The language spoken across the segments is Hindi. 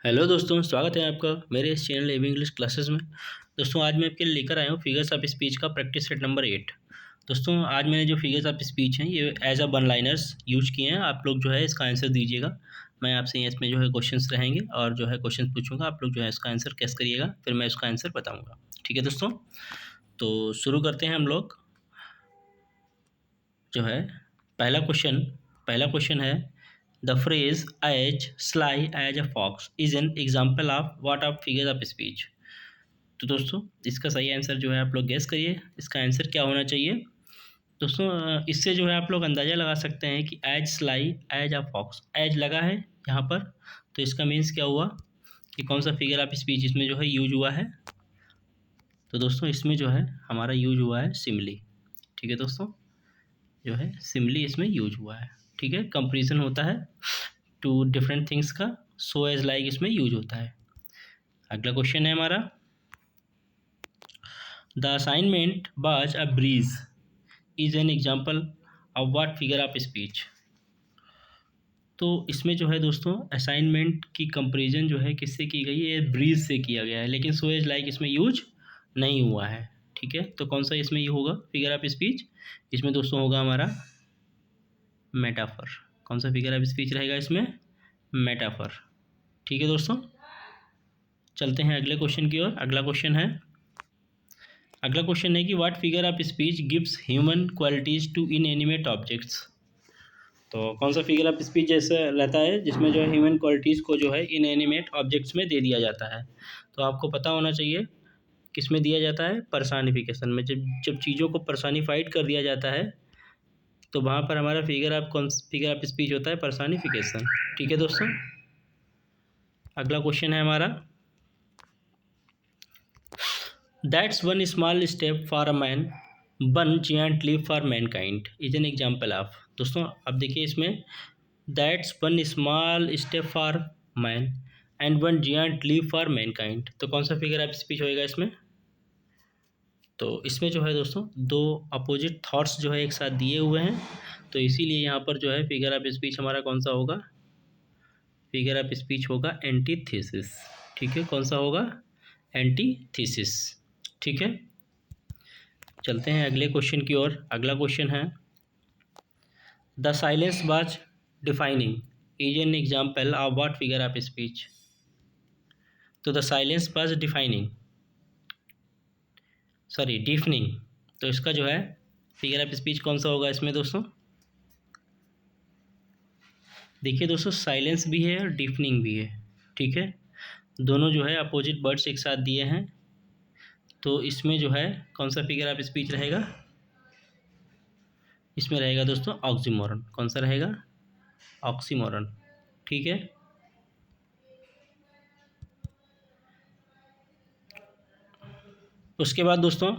हेलो दोस्तों, स्वागत है आपका मेरे इस चैनल एबी इंग्लिश क्लासेस में। दोस्तों आज मैं आपके लिए लेकर आया हूँ फिगर्स ऑफ स्पीच का प्रैक्टिस सेट नंबर 8। दोस्तों आज मैंने जो फिगर्स ऑफ स्पीच हैं ये as a one liners use किए हैं। आप लोग जो है इसका आंसर दीजिएगा। मैं आपसे इसमें जो है क्वेश्चंस रहेंगे और जो है क्वेश्चन पूछूंगा, आप लोग जो है इसका आंसर कैस करिएगा, फिर मैं इसका आंसर बताऊँगा। ठीक है दोस्तों, तो शुरू करते हैं हम लोग। जो है पहला क्वेश्चन है the phrase as sly as a fox is an example of what of figure of speech. तो दोस्तों इसका सही आंसर जो है आप लोग गेस करिए, इसका आंसर क्या होना चाहिए। दोस्तों इससे जो है आप लोग अंदाज़ा लगा सकते हैं कि as sly as a fox, as लगा है यहाँ पर, तो इसका मीन्स क्या हुआ कि कौन सा फिगर ऑफ स्पीच इसमें जो है यूज हुआ है। तो दोस्तों इसमें जो है हमारा यूज हुआ है सिमिली। ठीक है दोस्तों, जो है सिमिली इसमें यूज हुआ है। ठीक है, कंपेरिजन होता है टू डिफरेंट थिंग्स का, सो एज लाइक इसमें यूज होता है। अगला क्वेश्चन है हमारा the assignment was a breeze is an example of what figure of speech. तो इसमें जो है दोस्तों असाइनमेंट की कंपेरिजन जो है किससे की गई है, ब्रीज से किया गया है, लेकिन सो एज लाइक इसमें यूज नहीं हुआ है। ठीक है, तो कौन सा इसमें ये होगा फिगर ऑफ स्पीच, इसमें दोस्तों होगा हमारा मेटाफर। कौन सा फिगर ऑफ स्पीच रहेगा इसमें, मेटाफर। ठीक है दोस्तों, चलते हैं अगले क्वेश्चन की ओर। अगला क्वेश्चन है कि what figure of speech gives human qualities to inanimate objects. तो कौन सा फिगर ऑफ स्पीच जैसा रहता है जिसमें जो है ह्यूमन क्वालिटीज़ को जो है इनएनिमेट ऑब्जेक्ट्स में दे दिया जाता है। तो आपको पता होना चाहिए किस में दिया जाता है, पर्सानिफिकेशन में। जब जब चीज़ों को पर्सानिफाइड कर दिया जाता है तो वहाँ पर हमारा फिगर ऑफ स्पीच होता है पर्सानिफिकेशन। ठीक है दोस्तों, अगला क्वेश्चन है हमारा that's one small step for a man one giant leap for mankind is an example of. दोस्तों अब देखिए इसमें that's one small step for man and one giant leap for mankind. तो कौन सा फिगर ऑफ स्पीच होएगा इसमें। तो इसमें जो है दोस्तों दो अपोजिट थॉट्स जो है एक साथ दिए हुए हैं, तो इसीलिए यहाँ पर जो है फिगर ऑफ स्पीच हमारा कौन सा होगा, फिगर ऑफ स्पीच होगा एंटीथेसिस। ठीक है, कौन सा होगा, एंटीथेसिस। ठीक है, चलते हैं अगले क्वेश्चन की ओर। अगला क्वेश्चन है the silence was defining is an example of what figure of speech. तो द साइलेंस वाज डीफनिंग, तो इसका जो है फिगर ऑफ स्पीच कौन सा होगा इसमें दोस्तों। देखिए दोस्तों साइलेंस भी है और डीफनिंग भी है। ठीक है, दोनों जो है अपोजिट वर्ड्स एक साथ दिए हैं, तो इसमें जो है कौन सा फिगर ऑफ स्पीच रहेगा, इसमें रहेगा दोस्तों ऑक्सीमोरन। कौन सा रहेगा, ऑक्सीमोरन। ठीक है, उसके बाद दोस्तों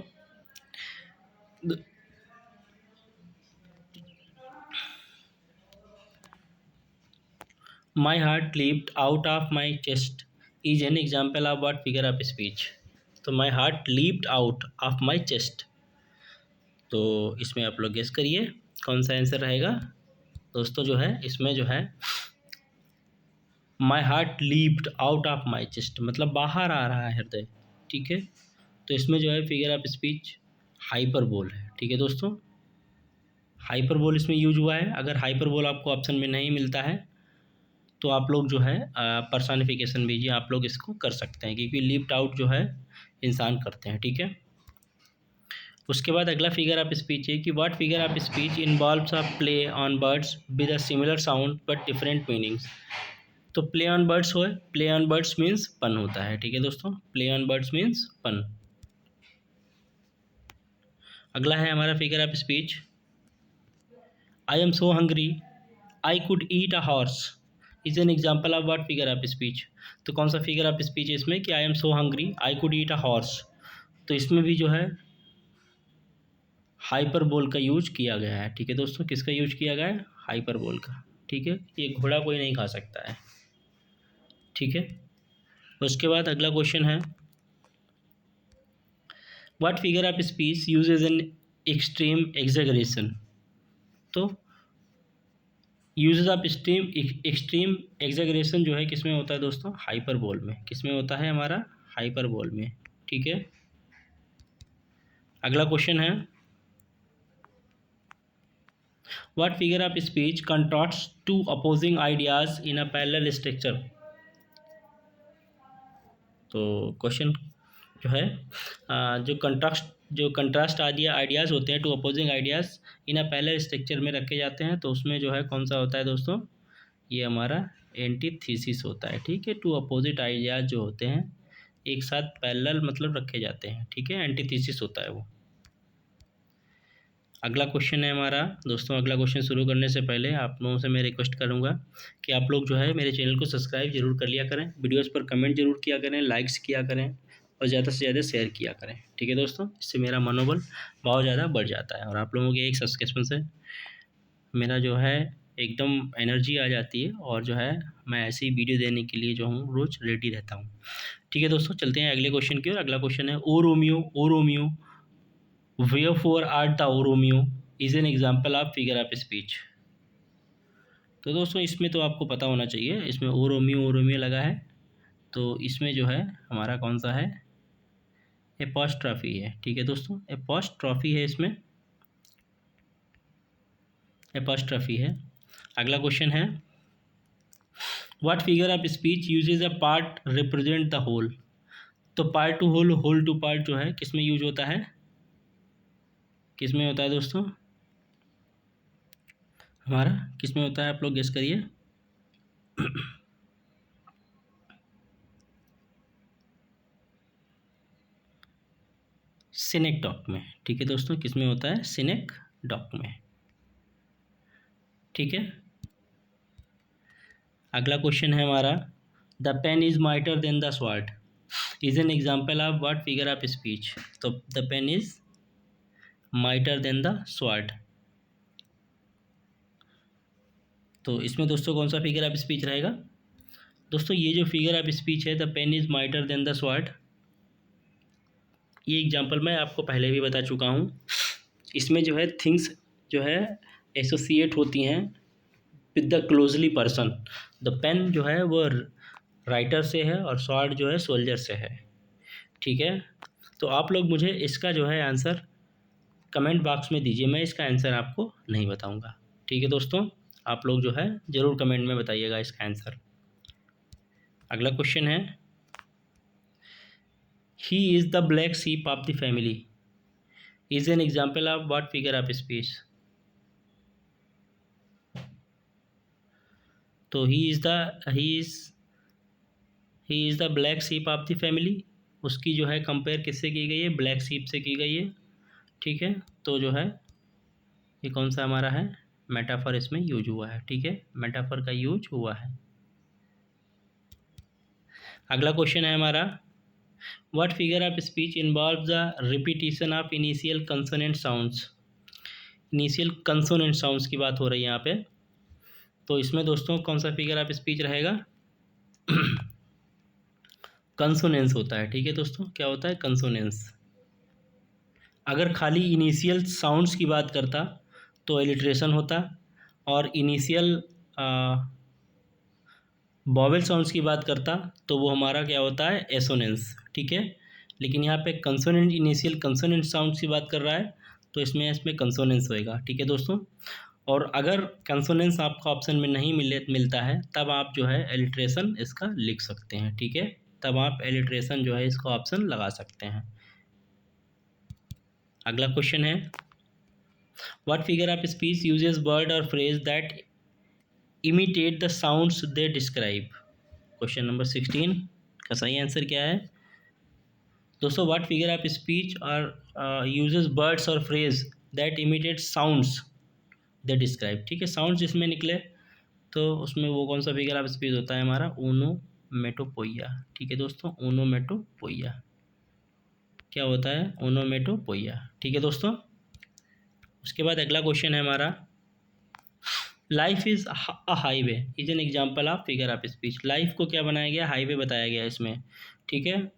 my heart leaped out of my chest is an example of what figure of speech. तो my heart leaped out of my chest, तो इसमें आप लोग गेस करिए कौन सा आंसर रहेगा। दोस्तों जो है इसमें जो है माई heart leaped out of my chest मतलब बाहर आ रहा है हृदय। ठीक है, तो इसमें जो है फिगर ऑफ स्पीच हाइपरबोल है। ठीक है दोस्तों, हाइपरबोल इसमें यूज हुआ है। अगर हाइपरबोल आपको ऑप्शन में नहीं मिलता है तो आप लोग जो है पर्सनिफिकेशन भी आप लोग इसको कर सकते हैं, क्योंकि लिफ्ट आउट जो है इंसान करते हैं। ठीक है, उसके बाद अगला फिगर ऑफ स्पीच है कि what figure of speech involves a play on words with a similar sound but different meanings. तो प्ले ऑन वर्ड्स हो, प्ले ऑन वर्ड्स मीन्स पन होता है। ठीक है दोस्तों, प्ले ऑन वर्ड्स मीन्स पन। अगला है हमारा figure of speech I am so hungry I could eat a horse is an example of what figure of speech. तो कौन सा फिगर ऑफ स्पीच है इसमें कि I am so hungry I could eat a horse, तो इसमें भी जो है हाइपरबोल का यूज किया गया है। ठीक है दोस्तों, किसका यूज किया गया है, हाइपरबोल का। ठीक है, ये घोड़ा कोई नहीं खा सकता है। ठीक है, उसके बाद अगला क्वेश्चन है what figure of speech uses an extreme exaggeration. तो uses of extreme extreme exaggeration जो है किस में होता है दोस्तों, हाइपरबोल में। किस में होता है हमारा, हाइपरबोल में। ठीक है, अगला क्वेश्चन है, what figure of speech contrasts two opposing ideas in a parallel structure. तो क्वेश्चन जो है जो कंट्रास्ट आइडियाज़ होते हैं two opposing ideas in a parallel structure में रखे जाते हैं, तो उसमें जो है कौन सा होता है दोस्तों, ये हमारा एंटीथीसिस होता है। ठीक है, टू अपोजिट आइडियाज़ जो होते हैं एक साथ पैरेलल मतलब रखे जाते हैं। ठीक है, एंटीथीसिस होता है वो। अगला क्वेश्चन है हमारा दोस्तों, अगला क्वेश्चन शुरू करने से पहले आप लोगों से मैं रिक्वेस्ट करूंगा कि आप लोग जो है मेरे चैनल को सब्सक्राइब जरूर कर लिया करें, वीडियोस पर कमेंट जरूर किया करें, लाइक्स किया करें और ज़्यादा से ज़्यादा शेयर किया करें। ठीक है दोस्तों, इससे मेरा मनोबल बहुत ज़्यादा बढ़ जाता है और आप लोगों के एक सब्सक्रिप्शन से मेरा जो है एकदम एनर्जी आ जाती है और जो है मैं ऐसी वीडियो देने के लिए जो हूँ रोज़ रेडी रहता हूँ। ठीक है दोस्तों, चलते हैं अगले क्वेश्चन की ओर। अगला क्वेश्चन है, ओ Romeo wherefore art thou Romeo is an example of figure of speech। तो दोस्तों इसमें तो आपको पता होना चाहिए, इसमें ओ रोमियो लगा है, तो इसमें जो है हमारा कौन सा है, एपॉस्ट्रॉफी है। ठीक है दोस्तों, एपॉस्ट्रॉफी है, इसमें एपॉस्ट्रॉफी है। अगला क्वेश्चन है, what figure of speech uses a part represent the whole. तो part to whole, whole to part जो है किस में यूज होता है, किस में होता है दोस्तों, हमारा किस में होता है, आप लोग गेस करिए। सिनेक डॉक में। ठीक है दोस्तों, किस में होता है, सिनेक डॉक में। ठीक है, अगला क्वेश्चन है हमारा, the pen is mightier than the sword is an example of what figure of speech. तो the pen is mightier than the sword, तो इसमें दोस्तों कौन सा फिगर ऑफ स्पीच रहेगा दोस्तों, ये जो फिगर ऑफ स्पीच है the pen is mightier than the sword, ये एग्जाम्पल मैं आपको पहले भी बता चुका हूँ। इसमें जो है थिंग्स जो है एसोसिएट होती हैं with the closely person. The pen जो है वो राइटर से है और स्वॉर्ड जो है सोल्जर से है। ठीक है, तो आप लोग मुझे इसका जो है आंसर कमेंट बॉक्स में दीजिए, मैं इसका आंसर आपको नहीं बताऊंगा। ठीक है दोस्तों, आप लोग जो है ज़रूर कमेंट में बताइएगा इसका आंसर। अगला क्वेश्चन है, he is the black sheep of the family is an example of what figure of speech. तो he is the black sheep of the family, उसकी जो है कंपेयर किससे की गई है, ब्लैक शीप से की गई है। ठीक है, तो जो है ये कौन सा हमारा है, मेटाफर इसमें यूज हुआ है। ठीक है, मेटाफर का यूज हुआ है। अगला क्वेश्चन है हमारा, what figure of speech involve the repetition of initial consonant sounds. Initial consonant sounds की बात हो रही है यहाँ पे, तो इसमें दोस्तों कौन सा फिगर ऑफ स्पीच रहेगा, कंसोनेंस होता है। ठीक है दोस्तों, क्या होता है, कंसोनेंस। अगर खाली इनिशियल साउंड्स की बात करता तो एलिट्रेशन होता, और इनिशियल वॉवेल साउंड्स की बात करता तो वो हमारा क्या होता है, एसोनेंस। ठीक है, लेकिन यहाँ पे कंसोनेंट, इनिशियल कंसोनेंट साउंड्स की बात कर रहा है तो इसमें कंसोनेंस होएगा। ठीक है दोस्तों, और अगर कंसोनेंस आपका ऑप्शन में नहीं मिलता है तब आप जो है एलिट्रेशन इसका लिख सकते हैं। ठीक है, तब आप एलिट्रेशन जो है इसका ऑप्शन लगा सकते हैं। अगला क्वेश्चन है, what figure of speech uses word और phrase that imitate the sounds they describe. Question number 16 का सही आंसर क्या है दोस्तों, व्हाट फिगर ऑफ स्पीच और यूजेस वर्ड्स और phrase that imitate sounds they describe. ठीक है, साउंड्स जिसमें निकले तो उसमें वो कौन सा फिगर ऑफ स्पीच होता है हमारा, ओनोमेटोपोइया। ठीक है दोस्तों, ओनोमेटोपोइया क्या होता है, ओनोमेटोपोइया। ठीक है दोस्तों, उसके बाद अगला क्वेश्चन है हमारा, life is a highway is an example of figure of speech. Life को क्या बनाया गया, हाईवे बताया गया इसमें। ठीक है,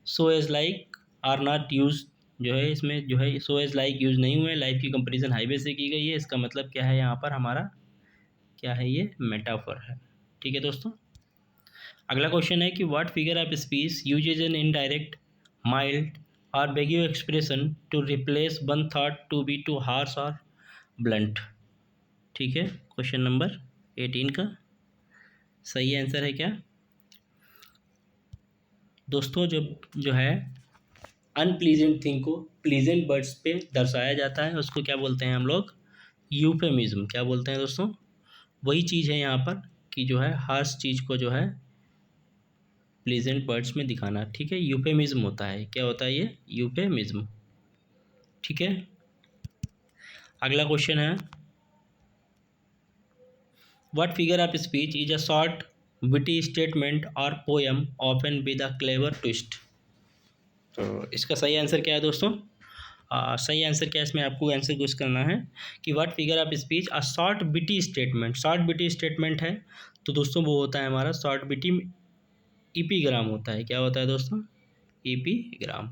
so as like are not use, जो है इसमें जो है सो एज लाइक यूज नहीं हुए, लाइफ की कंपेरिजन हाईवे से की गई है। इसका मतलब क्या है यहाँ पर हमारा क्या है ये, मेटाफर है। ठीक है दोस्तों। अगला क्वेश्चन है कि what figure of speech uses an indirect, mild और vague expression to replace one thought to be too harsh और ब्लंट। ठीक है, क्वेश्चन नंबर 18 का सही आंसर है क्या दोस्तों? जो है अनप्लीजेंट थिंग को प्लीजेंट वर्ड्स पे दर्शाया जाता है, उसको क्या बोलते हैं हम लोग, यूफेमिज्म। क्या बोलते हैं दोस्तों? वही चीज़ है यहाँ पर कि जो है हार्श चीज़ को जो है प्लीजेंट वर्ड्स में दिखाना। ठीक है, यूफेमिज्म होता है। क्या होता है ये, यूफेमिज्म। ठीक है, अगला क्वेश्चन है what figure of speech is a short witty statement और poem often with a clever twist. तो इसका सही आंसर क्या है दोस्तों? सही आंसर क्या है इसमें, आपको आंसर यूज करना है कि what figure of speech a short बिटी स्टेटमेंट। शॉर्ट बिटी स्टेटमेंट है तो दोस्तों वो होता है हमारा शॉर्ट बिटी ईपीग्राम होता है। क्या होता है दोस्तों? ईपीग्राम।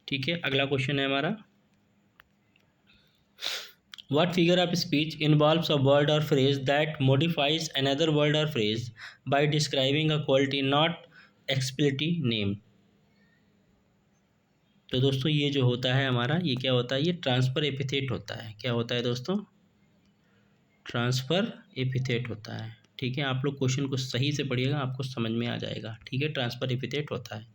ठीक है, अगला क्वेश्चन है हमारा what figure of speech involves a word और phrase that modifies another word और phrase by describing a quality not explicitly name. तो दोस्तों ये जो होता है हमारा, ये क्या होता है, ये ट्रांसफर एपिथेट होता है। क्या होता है दोस्तों? ट्रांसफर एपिथेट होता है। ठीक है, आप लोग क्वेश्चन को सही से पढ़िएगा, आपको समझ में आ जाएगा। ठीक है, ट्रांसफर एपिथेट होता है।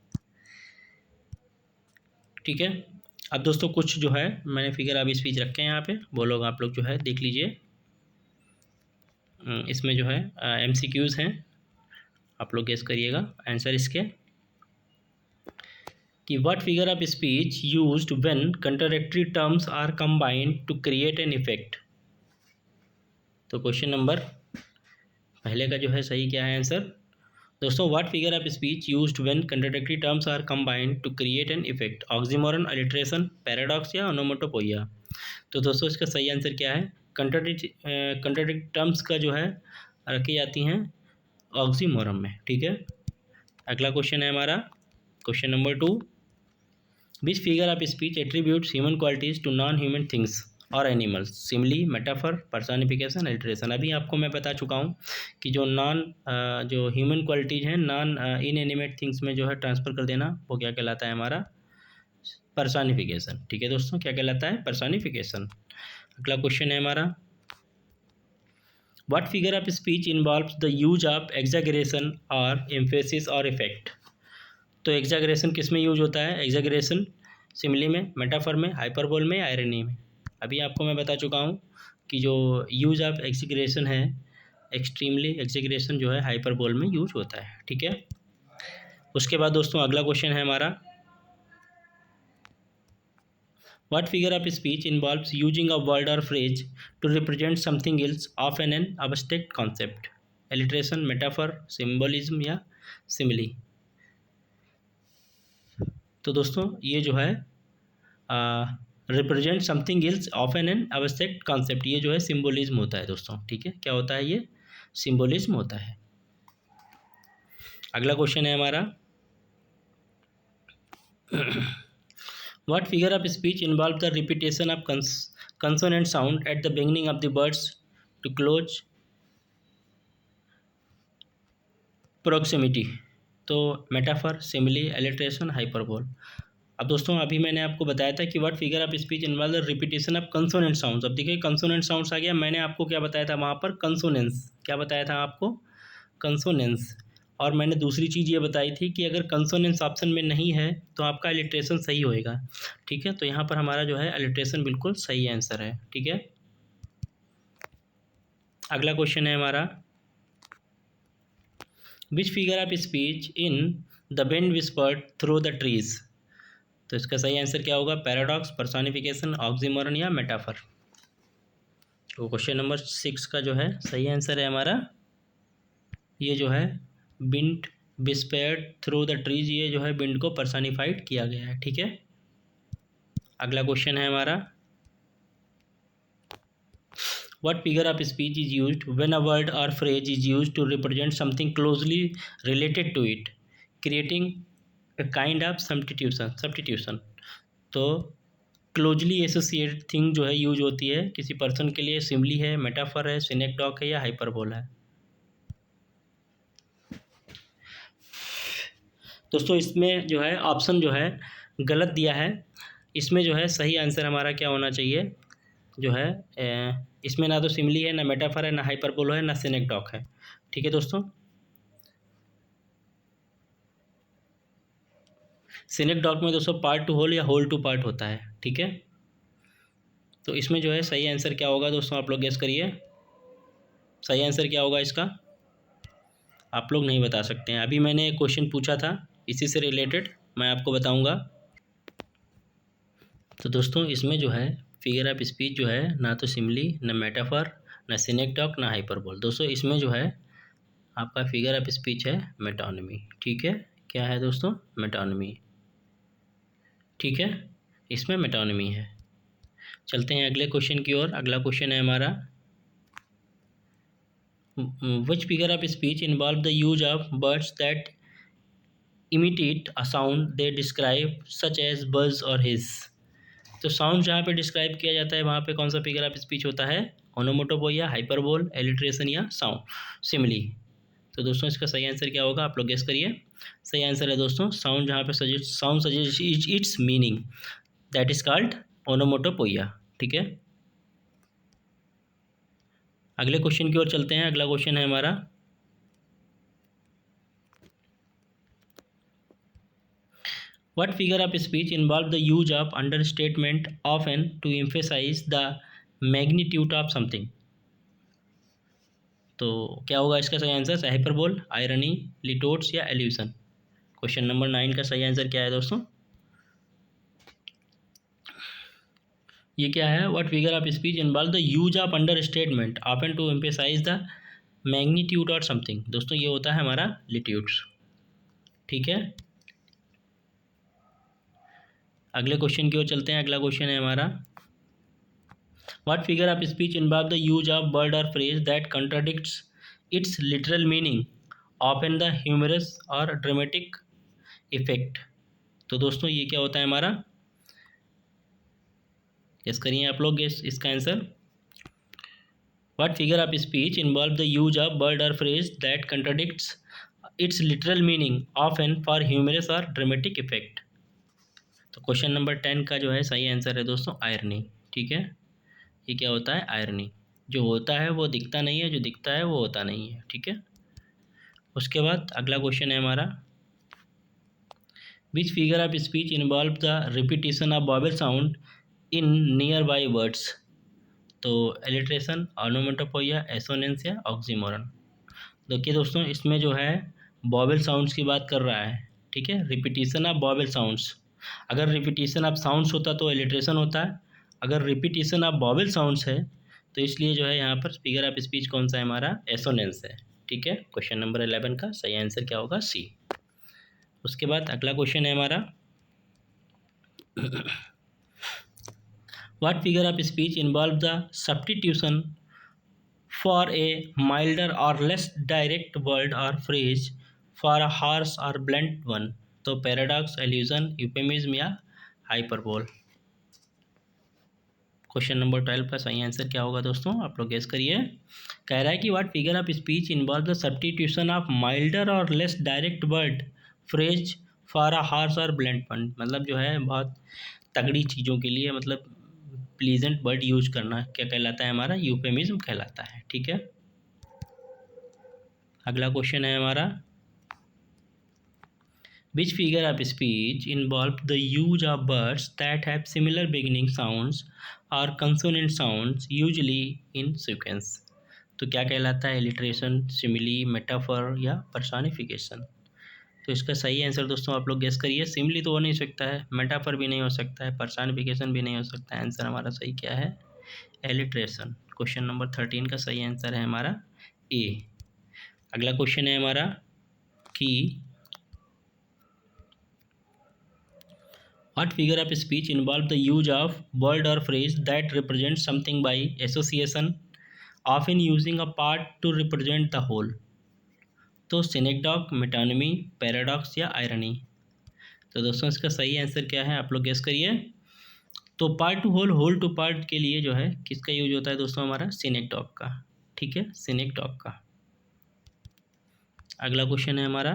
ठीक है, अब दोस्तों कुछ जो है मैंने फिगर अभी स्पीच रखे हैं यहाँ पे, वो लोग आप लोग जो है देख लीजिए। इसमें जो है MCQs हैं, आप लोग गेस करिएगा आंसर इसके कि what figure of speech used when contradictory terms are combined to create an effect. तो क्वेश्चन नंबर पहले का जो है सही क्या है आंसर दोस्तों? What figure of speech used when contradictory terms are combined to create an effect, oxymoron, alliteration, paradox या ओनोमेटोपोइया। तो दोस्तों इसका सही आंसर क्या है? कंट्राडिक्ट टर्म्स का जो है रखी जाती हैं ऑक्सीमोरम में। ठीक है, अगला क्वेश्चन है हमारा question number 2 which figure of speech attributes human qualities to non human things और animals, simile, metaphor, personification, alliteration. अभी आपको मैं बता चुका हूँ कि जो ह्यूमन क्वालिटीज़ हैं नॉन इनएनिमेट थिंग्स में जो है ट्रांसफ़र कर देना, वो क्या कहलाता है हमारा, पर्सनिफिकेशन। ठीक है दोस्तों, क्या कहलाता है, पर्सनिफिकेशन। अगला क्वेश्चन है हमारा what figure of speech involves the use of exaggeration और एम्फेसिस और इफेक्ट। तो एग्जैगरेशन किस में यूज होता है? एग्जैगरेशन सिमिली में, मेटाफर में, हाइपरबोल में, आयरनी में। अभी आपको मैं बता चुका हूँ कि जो यूज ऑफ एग्जैगरेशन है, एक्सट्रीमली एग्जैगरेशन जो है हाइपरबोल में यूज होता है। ठीक है, उसके बाद दोस्तों अगला क्वेश्चन है हमारा what figure of speech involves using a word और phrase to represent something else of an abstract concept, alliteration, metaphor, symbolism या सिमिली। तो दोस्तों ये जो है represent something else of an abstract concept, ये जो है सिम्बोलिज्म होता है दोस्तों। ठीक है, क्या होता है ये, सिम्बोलिज्म होता है। अगला क्वेश्चन है हमारा what figure of speech involve the repetition of consonant sound at the beginning of the words to close proximity. तो मेटाफर, सिमिली, एलिट्रेशन, हाइपरबोल। अब दोस्तों अभी मैंने आपको बताया था कि what figure of speech involve the repetition of consonant sounds. अब देखिए कंसोनेंट साउंड्स आ गया, मैंने आपको क्या बताया था वहाँ पर, कंसोनेंस। क्या बताया था आपको, कंसोनेंस। और मैंने दूसरी चीज़ ये बताई थी कि अगर कंसोनेंस ऑप्शन में नहीं है तो आपका एलिट्रेशन सही होएगा। ठीक है, तो यहाँ पर हमारा जो है एलिट्रेशन बिल्कुल सही आंसर है। ठीक है, अगला क्वेश्चन है हमारा which figure of speech in the wind whispered through the trees. तो इसका सही आंसर क्या होगा, पैराडॉक्स, पर्सोनिफिकेशन, ऑक्सीमोरन या मेटाफर। तो क्वेश्चन नंबर 6 का जो है सही आंसर है हमारा ये जो है wind whispered through the trees, ये जो है विंड को पर्सनिफाइड किया गया है। ठीक है, अगला क्वेश्चन है हमारा what figure of speech is used when a word or phrase is used to represent something closely related to it, creating a kind of substitution। तो क्लोजली एसोसिएटेड थिंग जो है यूज होती है किसी पर्सन के लिए, सिमली है, मेटाफर है, सिनेक्डॉक है या हाइपरबोल है। दोस्तों इसमें जो है ऑप्शन जो है गलत दिया है। इसमें जो है सही आंसर हमारा क्या होना चाहिए, जो है इसमें ना तो सिमली है, ना मेटाफर है, ना हाइपरबोल है, ना सिनेक्डॉक है। ठीक है दोस्तों, सिनेक्डॉक में दोस्तों पार्ट टू होल या होल टू पार्ट होता है। ठीक है, तो इसमें जो है सही आंसर क्या होगा दोस्तों, आप लोग गेस करिए सही आंसर क्या होगा इसका। आप लोग नहीं बता सकते हैं। अभी मैंने एक क्वेश्चन पूछा था इसी से रिलेटेड, मैं आपको बताऊंगा। तो दोस्तों इसमें जो है फिगर ऑफ स्पीच जो है ना तो सिमली, ना मेटाफर, ना सिनेक्डॉक, ना हाइपरबोल। दोस्तों इसमें जो है आपका फिगर ऑफ स्पीच है मेटोनिमी। ठीक है, क्या है दोस्तों, मेटोनिमी। ठीक है, इसमें मेटोनिमी है। चलते हैं अगले क्वेश्चन की ओर। अगला क्वेश्चन है हमारा, which figure of speech involve the use of words that imitate a sound they describe such as buzz और hiss। तो साउंड जहाँ पे डिस्क्राइब किया जाता है वहाँ पे कौन सा फिगर ऑफ स्पीच होता है, ओनोमोटोपोइया, हाइपरबोल, एलिट्रेशन या साउंड सिमिली। तो दोस्तों इसका सही आंसर क्या होगा, आप लोग गेस करिए। सही आंसर है दोस्तों साउंड जहाँ पे suggest its meaning, that is called onomatopoeia. ठीक है, अगले क्वेश्चन की ओर चलते हैं। अगला क्वेश्चन है हमारा, what figure of speech involve the use of understatement often to emphasize the magnitude of something। तो क्या होगा इसका सही आंसर, हाइपरबोल, आयरनी, लिटोट्स या एल्यूशन। क्वेश्चन नंबर 9 का सही आंसर क्या है दोस्तों, ये क्या है, what figure of speech involve the use of understatement often to emphasise the magnitude or something. दोस्तों ये होता है हमारा लिट्यूड्स। ठीक है, अगले क्वेश्चन की ओर चलते हैं। अगला क्वेश्चन है हमारा, what figure of speech involve the use of word और phrase that contradicts its literal meaning often the humorous और ड्रामेटिक इफेक्ट। तो दोस्तों ये क्या होता है हमारा, गेस करिए आप लोग, गेस इसका आंसर। What figure of speech involve the use of word और phrase that contradicts its literal meaning often for humorous और ड्रामेटिक इफेक्ट। तो क्वेश्चन नंबर 10 का जो है सही आंसर है दोस्तों आयरनी। ठीक है, ये क्या होता है, आयरनी। जो होता है वो दिखता नहीं है, जो दिखता है वो होता नहीं है। ठीक है, उसके बाद अगला क्वेश्चन है हमारा, which figure of speech involve the repetition of vowel sound in near by words. तो एलिट्रेशन, ऑनोमेटोपोइया, एसोनेंस या ऑक्सीमोरन। देखिए दोस्तों इसमें जो है वॉवेल साउंड्स की बात कर रहा है। ठीक है, रिपीटिशन ऑफ वॉवेल साउंड्स। अगर रिपीटिशन ऑफ साउंड्स होता तो एलिट्रेशन होता है, अगर रिपीटिशन ऑफ वॉवेल साउंड्स है तो इसलिए जो है यहाँ पर फिगर ऑफ स्पीच कौन सा है हमारा, एसोनेंस है। ठीक है, क्वेश्चन नंबर 11 का सही आंसर क्या होगा, सी। उसके बाद अगला क्वेश्चन है हमारा, what figure of speech involve the substitution for a milder और लेस डायरेक्ट वर्ड और फ्रेज फॉर अ हार्श और ब्लंट वन। तो पैराडॉक्स, एल्यूजन, यूफेमिज्म या हाइपरबोल। क्वेश्चन नंबर 12 का सही आंसर क्या होगा दोस्तों, आप लोग गेस करिए। कह रहा है कि what figure of speech involve the substitution of milder और less direct word phrase for a harsh और ब्लंट वन। मतलब जो है बहुत तगड़ी चीज़ों के लिए, मतलब प्लीजेंट वर्ड यूज करना क्या कहलाता है हमारा, यूफेमिज्म कहलाता है। ठीक है, अगला क्वेश्चन है हमारा, which figure of speech involve the use of words that have similar beginning sounds or consonant sounds usually in sequence। तो क्या कहलाता है, एलिट्रेशन, सिमिली, मेटाफर या पर्सोनिफिकेशन। तो इसका सही आंसर दोस्तों आप लोग गेस करिए। सिमिली तो हो नहीं सकता है, मेटाफर भी नहीं हो सकता है, पर्सोनिफिकेशन भी नहीं हो सकता है। आंसर हमारा सही क्या है, एलिट्रेशन। क्वेश्चन नंबर 13 का सही आंसर है हमारा ए। अगला क्वेश्चन है हमारा कि what figure of speech involve the use of word or phrase that represent something by association, often using a part to represent the whole। तो सिनेक्डॉक, मेटानमी, पैराडॉक्स या आयरनी। तो दोस्तों इसका सही आंसर क्या है, आप लोग गेस करिए। तो part to whole to part के लिए जो है किसका यूज होता है दोस्तों, हमारा सिनेक्टॉक का। ठीक है, सिनेक्टॉक का। अगला क्वेश्चन है हमारा,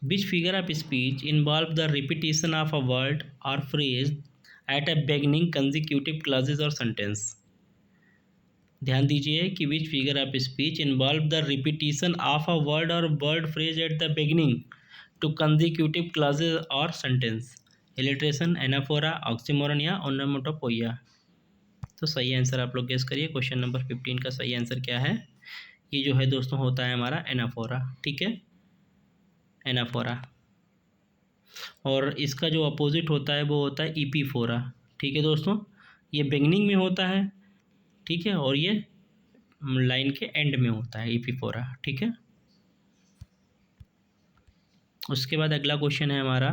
which figure of speech involve the repetition of a word और phrase at a beginning consecutive clauses और सेंटेंस। ध्यान दीजिए कि which figure of speech involve the repetition of a word और word phrase at the beginning to consecutive clauses और सेंटेंस। इलिट्रेशन, एनाफोरा, ऑक्सीमोरन या ओनोमेटोपोइया। तो सही आंसर आप लोग गेस करिए। क्वेश्चन नंबर 15 का सही आंसर क्या है? ये जो है दोस्तों होता है हमारा एनाफोरा। ठीक है, एनाफोरा। और इसका जो अपोजिट होता है वो होता है ईपीफोरा। ठीक है दोस्तों, ये बिगनिंग में होता है, ठीक है, और ये लाइन के एंड में होता है ईपीफोरा। ठीक है, उसके बाद अगला क्वेश्चन है हमारा,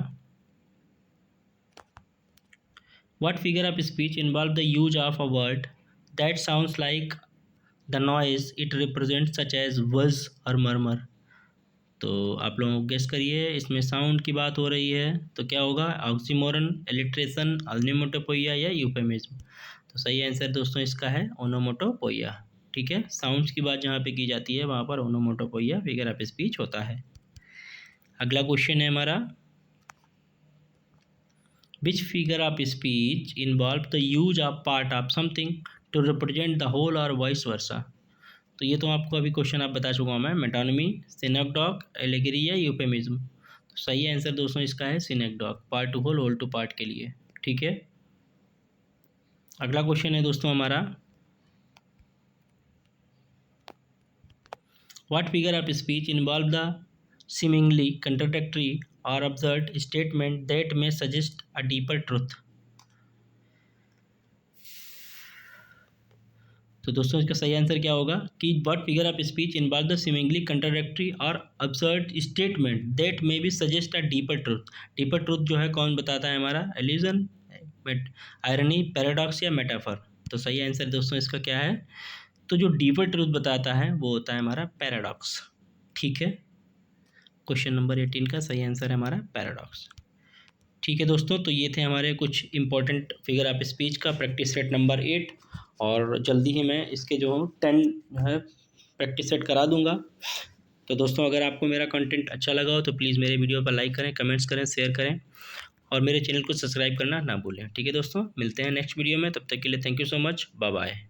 what figure of speech involve the use of a word that sounds like the noise it represent such as whiz or मरमर। तो आप लोग गेस करिए, इसमें साउंड की बात हो रही है तो क्या होगा? ऑक्सीमोरन, एलिट्रेशन, ओनोमेटोपोइया या यूफेमिज्म। तो सही आंसर दोस्तों इसका है ओनोमेटोपोइया। ठीक है, साउंड्स की बात जहाँ पे की जाती है वहाँ पर ओनोमेटोपोइया फिगर ऑफ स्पीच होता है। अगला क्वेश्चन है हमारा, which figure of speech involve the use of part of something to represent the whole or vice versa. तो ये तो आपको अभी क्वेश्चन आप बता चुका हूँ मैं, मेटोनमी, सिनेक्डॉक, एलेगरी या यूफेमिज्म। तो सही आंसर दोस्तों इसका है synecdoche, part to whole to part के लिए। ठीक है, अगला क्वेश्चन है दोस्तों हमारा, what figure of speech involve the seemingly contradictory or absurd statement that may suggest a deeper truth। तो दोस्तों इसका सही आंसर क्या होगा कि what figure of speech involve the seemingly contradictory और absurd statement that may be suggest a deeper truth. Deeper truth जो है कौन बताता है? हमारा एल्यूजन, आयरनी, पैराडॉक्स या मेटाफर। तो सही आंसर दोस्तों इसका क्या है? तो जो डीपर ट्रूथ बताता है वो होता है हमारा पैराडॉक्स। ठीक है, क्वेश्चन नंबर 18 का सही आंसर है हमारा पैराडॉक्स। ठीक है दोस्तों, तो ये थे हमारे कुछ इंपॉर्टेंट फिगर ऑफ स्पीच का प्रैक्टिस सेट नंबर 8, और जल्दी ही मैं इसके जो 10 जो है प्रैक्टिस सेट करा दूंगा। तो दोस्तों अगर आपको मेरा कंटेंट अच्छा लगा हो तो प्लीज़ मेरे वीडियो पर लाइक करें, कमेंट्स करें, शेयर करें और मेरे चैनल को सब्सक्राइब करना ना भूलें। ठीक है दोस्तों, मिलते हैं नेक्स्ट वीडियो में, तब तक के लिए thank you so much, bye bye.